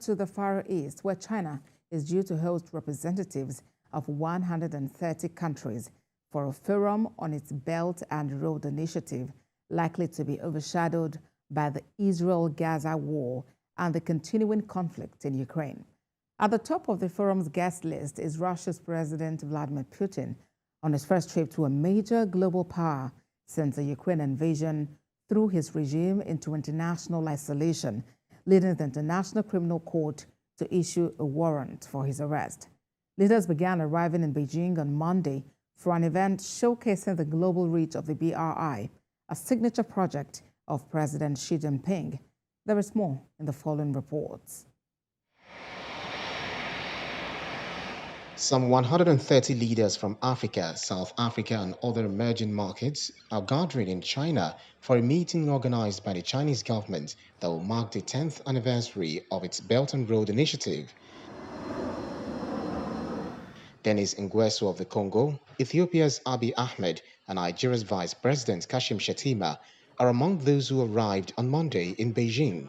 To the Far East, where China is due to host representatives of 130 countries for a forum on its Belt and Road Initiative, likely to be overshadowed by the Israel-Gaza war and the continuing conflict in Ukraine. At the top of the forum's guest list is Russia's President Vladimir Putin, on his first trip to a major global power since the Ukraine invasion threw his regime into international isolation, leading the International Criminal Court to issue a warrant for his arrest. Leaders began arriving in Beijing on Monday for an event showcasing the global reach of the BRI, a signature project of President Xi Jinping. There is more in the following reports. Some 130 leaders from Africa, South Africa, and other emerging markets are gathering in China for a meeting organized by the Chinese government that will mark the 10th anniversary of its Belt and Road Initiative. Denis Nguesso of the Congo, Ethiopia's Abiy Ahmed, and Nigeria's Vice President Shettima are among those who arrived on Monday in Beijing.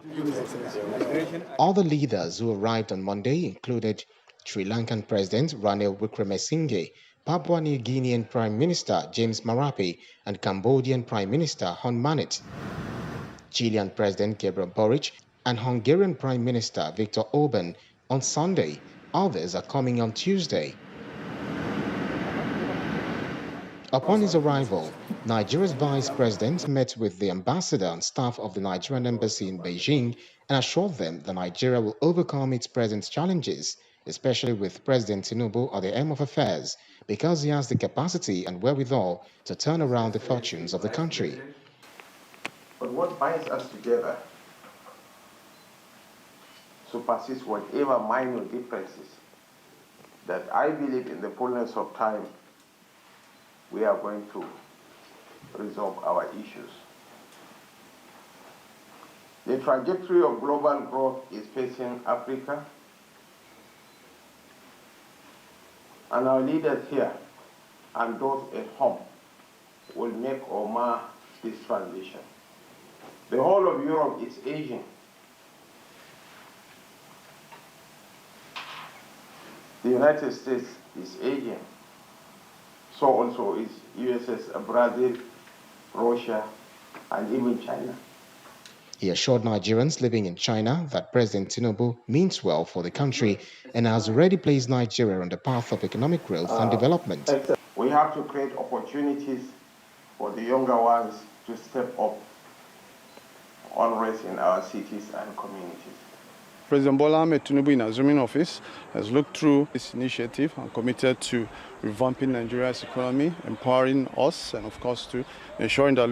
Other leaders who arrived on Monday included Sri Lankan President Ranil Wickremesinghe, Papua New Guinean Prime Minister James Marape, and Cambodian Prime Minister Hun Manet, Chilean President Gabriel Boric, and Hungarian Prime Minister Viktor Orban on Sunday. Others are coming on Tuesday. Upon his arrival, Nigeria's Vice President met with the ambassador and staff of the Nigerian embassy in Beijing and assured them that Nigeria will overcome its present challenges, especially with President Tinubu at the helm of affairs, because he has the capacity and wherewithal to turn around the fortunes of the country. But what binds us together supersedes whatever minor differences that I believe in the fullness of time we are going to resolve our issues. The trajectory of global growth is facing Africa, and our leaders here and those at home will make or mar this transition. The whole of Europe is aging. The United States is aging. So also is USS Brazil, Russia, and even China. He assured Nigerians living in China that President Tinubu means well for the country and has already placed Nigeria on the path of economic growth and development. We have to create opportunities for the younger ones to step up unrest in our cities and communities. President Bola Ahmed Tinubu, in assuming office, has looked through this initiative and committed to revamping Nigeria's economy, empowering us, and of course to ensuring that,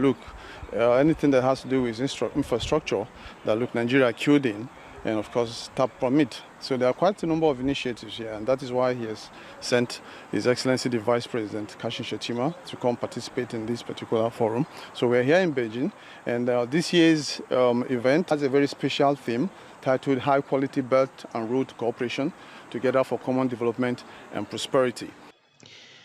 anything that has to do with infrastructure, that, Nigeria queued in, and of course tap from it. So there are quite a number of initiatives here, and that is why he has sent His Excellency the Vice President Shettima to come participate in this particular forum. So we're here in Beijing, and this year's event has a very special theme titled High Quality Belt and Road Cooperation, Together for Common Development and Prosperity.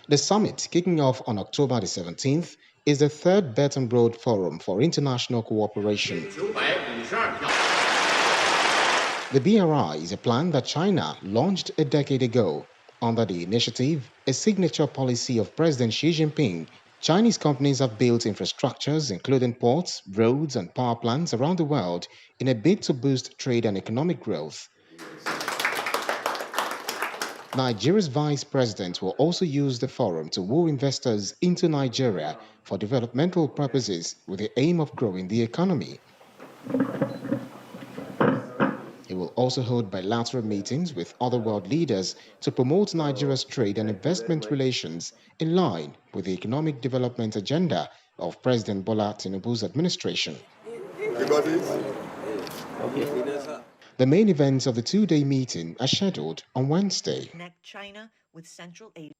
The summit, kicking off on October the 17th, is the third Belt and Road Forum for International Cooperation. The BRI is a plan that China launched a decade ago. Under the initiative, a signature policy of President Xi Jinping, Chinese companies have built infrastructures, including ports, roads, and power plants around the world in a bid to boost trade and economic growth. Nigeria's Vice President will also use the forum to woo investors into Nigeria for developmental purposes with the aim of growing the economy. He will also hold bilateral meetings with other world leaders to promote Nigeria's trade and investment relations in line with the economic development agenda of President Bola Tinubu's administration. The main events of the two-day meeting are scheduled on Wednesday. Connect China with Central Asia.